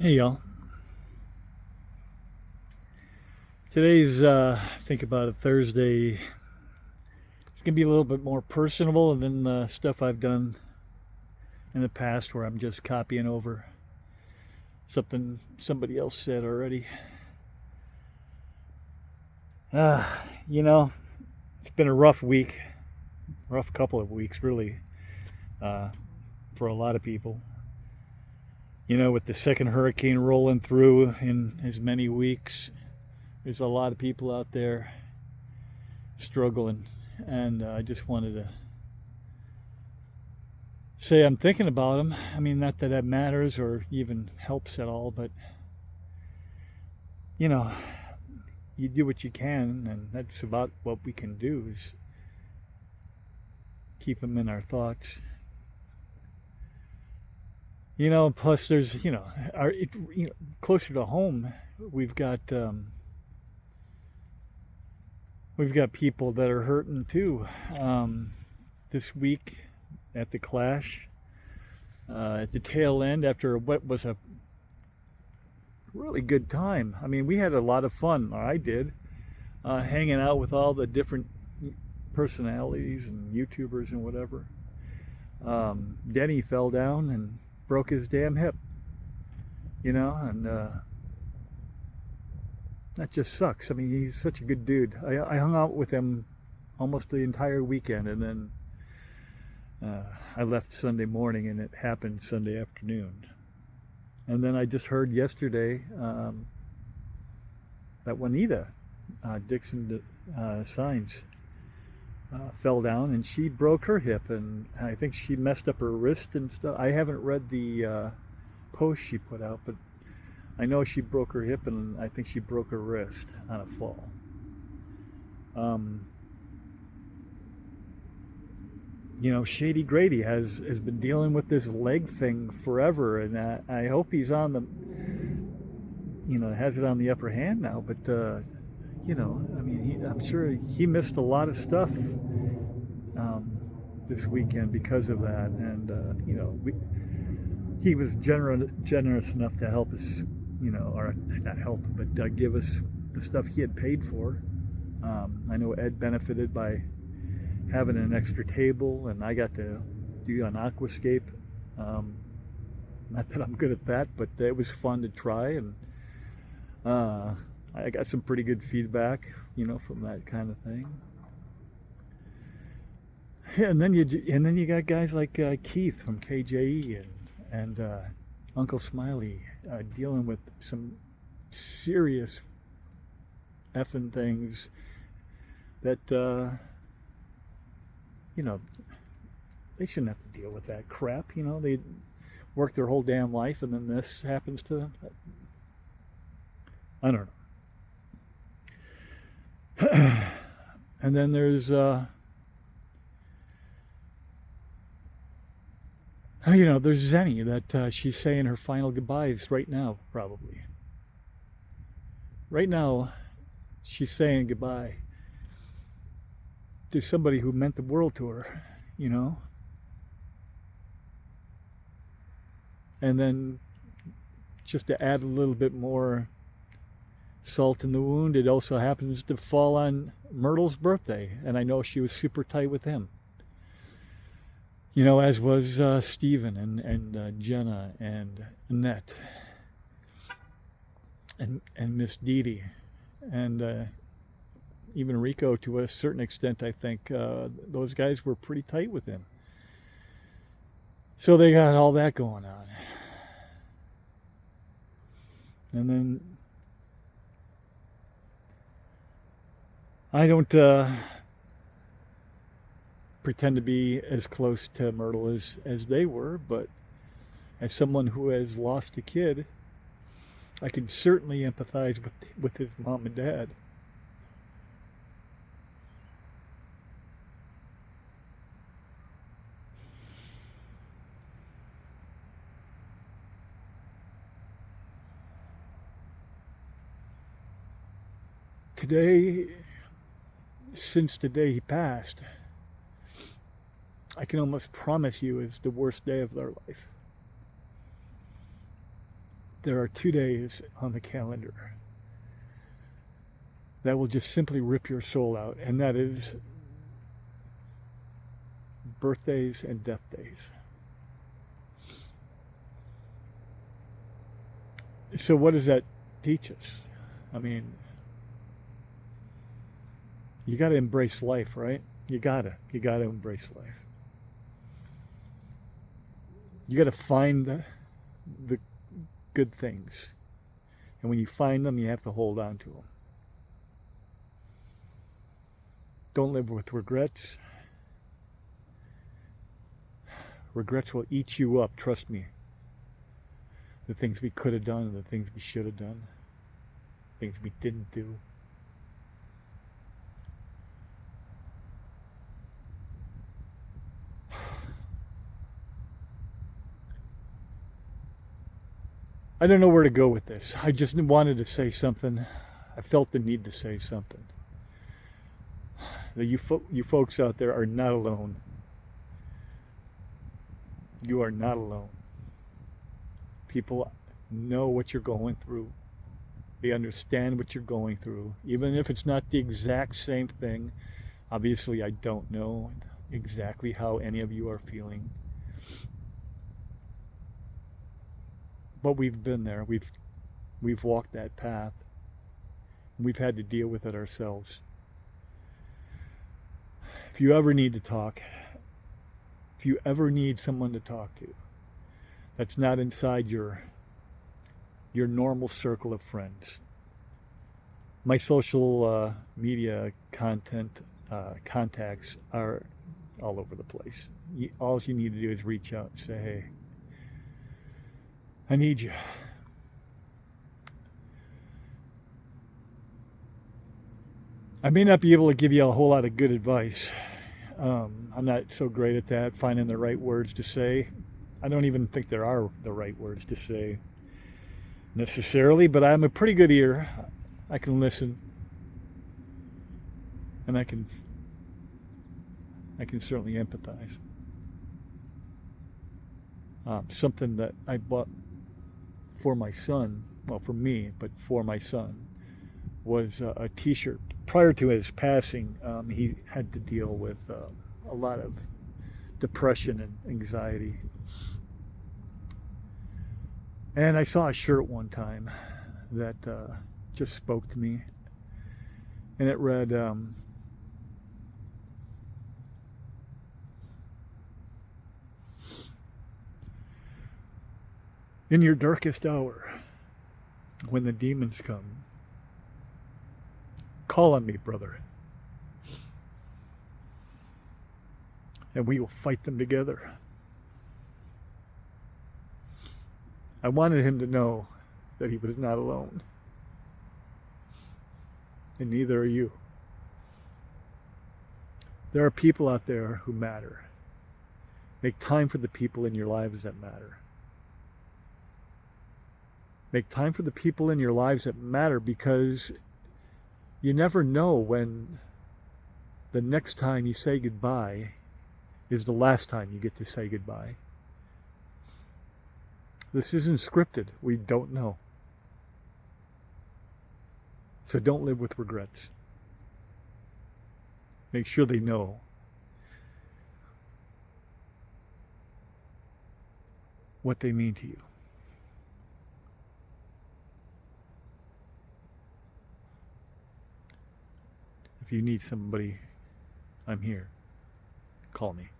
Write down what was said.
Hey y'all. Today's think about it Thursday. It's gonna be a little bit more personable than the stuff I've done in the past, where I'm just copying over something somebody else said already. Uh, you know, it's been a rough week, rough couple of weeks, really, uh, for a lot of people. With the second hurricane rolling through in as many weeks, there's a lot of people out there struggling, and I just wanted to say I'm thinking about them. I mean, not that that matters or even helps at all, but you know, you do what you can, and that's about what we can do is keep them in our thoughts. Plus there's closer to home, we've got um, we've got people that are hurting too. This week at the Clash, at the tail end after what was a really good time. I mean, we had a lot of fun. Or I did, hanging out with all the different personalities and YouTubers and whatever. Denny fell down and broke his damn hip, and that just sucks. I mean, he's such a good dude. I hung out with him almost the entire weekend, and then I left Sunday morning, and it happened Sunday afternoon. And then I just heard yesterday that Juanita Dixon Signs fell down and she broke her hip, and I think she messed up her wrist and stuff. I haven't read the post she put out, but I know she broke her hip, and I think she broke her wrist on a fall. Um, Shady Grady has been dealing with this leg thing forever, and I hope he's on the, has it on the upper hand now. But I mean, I'm sure he missed a lot of stuff um, this weekend because of that, and he was generous enough to help us, or not help, but give us the stuff he had paid for. I know Ed benefited by having an extra table, and I got to do an aquascape. Um, Not that I'm good at that, but it was fun to try, and I got some pretty good feedback, from that kind of thing. Yeah, and then you got guys like Keith from KJE and Uncle Smiley dealing with some serious effing things that you know they shouldn't have to deal with that crap. They work their whole damn life, and then this happens to them. I don't know. And then there's Zenny that she's saying her final goodbyes right now, probably. Right now, she's saying goodbye to somebody who meant the world to her, you know? And then just to add a little bit more salt in the wound, it also happens to fall on Myrtle's birthday, and I know she was super tight with him. As was Stephen and Jenna and Annette and Miss Dee Dee, and even Rico to a certain extent. I think those guys were pretty tight with him. So they got all that going on. And then I don't pretend to be as close to Myrtle as they were, but as someone who has lost a kid, I can certainly empathize with his mom and dad. Today, since the day he passed, I can almost promise you is the worst day of their life. there are 2 days on the calendar that will just simply rip your soul out, and that is birthdays and death days. So what does that teach us? I mean, you got to embrace life, right? You gotta embrace life. You got to find the good things, and when you find them, you have to hold on to them. Don't live with regrets. Regrets will eat you up, trust me. The things we could have done, the things we should have done, things we didn't do. I don't know where to go with this. I just wanted to say something. I felt the need to say something. That you folks out there are not alone. You are not alone. People know what you're going through. They understand what you're going through. Even if it's not the exact same thing. Obviously, I don't know exactly how any of you are feeling. But we've been there. We've walked that path. We've had to deal with it ourselves. If you ever need to talk, if you ever need someone to talk to that's not inside your normal circle of friends, my social media contacts are all over the place. All you need to do is reach out and say, hey, I need you. I may not be able to give you a whole lot of good advice. I'm not so great at that, finding the right words to say. I don't even think there are the right words to say necessarily, but I'm a pretty good ear. I can listen, and I can certainly empathize. Something that I bought for my son, well, for me, but for my son, was a t-shirt. Prior to his passing, he had to deal with a lot of depression and anxiety. And I saw a shirt one time that just spoke to me. And it read, in your darkest hour, when the demons come, call on me, brother, and we will fight them together. I wanted him to know that he was not alone, and neither are you. There are people out there who matter. Make time for the people in your lives that matter. Make time for the people in your lives that matter, because you never know when the next time you say goodbye is the last time you get to say goodbye. This isn't scripted. We don't know. So don't live with regrets. Make sure they know what they mean to you. If you need somebody, I'm here. Call me.